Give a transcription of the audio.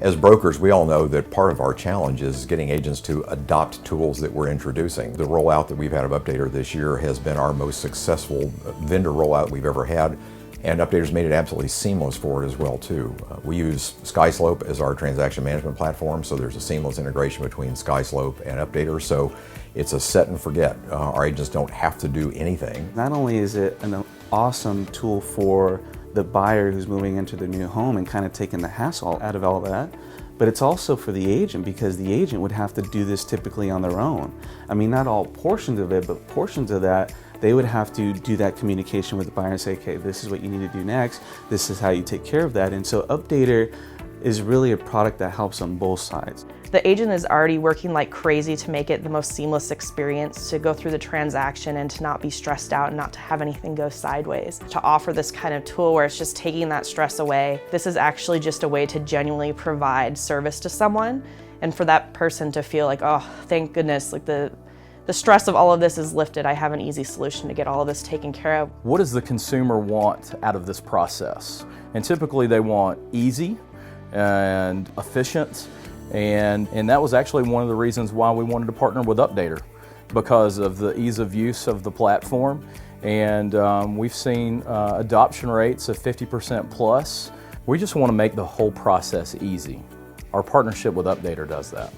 As brokers, we all know that part of our challenge is getting agents to adopt tools that we're introducing. The rollout that we've had of Updater this year has been our most successful vendor rollout we've ever had, and Updater's made it absolutely seamless for it as well too. We use SkySlope as our transaction management platform, so there's a seamless integration between SkySlope and Updater, so it's a set and forget. Our agents don't have to do anything. Not only is it an awesome tool for the buyer who's moving into their new home and kind of taking the hassle out of all that, but it's also for the agent, because the agent would have to do this typically on their own. I mean, not all portions of it, but portions of that, they would have to do that communication with the buyer and say, okay, this is what you need to do next, this is how you take care of that. And so Updater is really a product that helps on both sides. The agent is already working like crazy to make it the most seamless experience, to go through the transaction and to not be stressed out and not to have anything go sideways. To offer this kind of tool where it's just taking that stress away, this is actually just a way to genuinely provide service to someone, and for that person to feel like, oh, thank goodness, like the stress of all of this is lifted. I have an easy solution to get all of this taken care of. What does the consumer want out of this process? And typically they want easy and efficient, and that was actually one of the reasons why we wanted to partner with Updater, because of the ease of use of the platform. And we've seen adoption rates of 50% plus. We just want to make the whole process easy. Our partnership with Updater does that.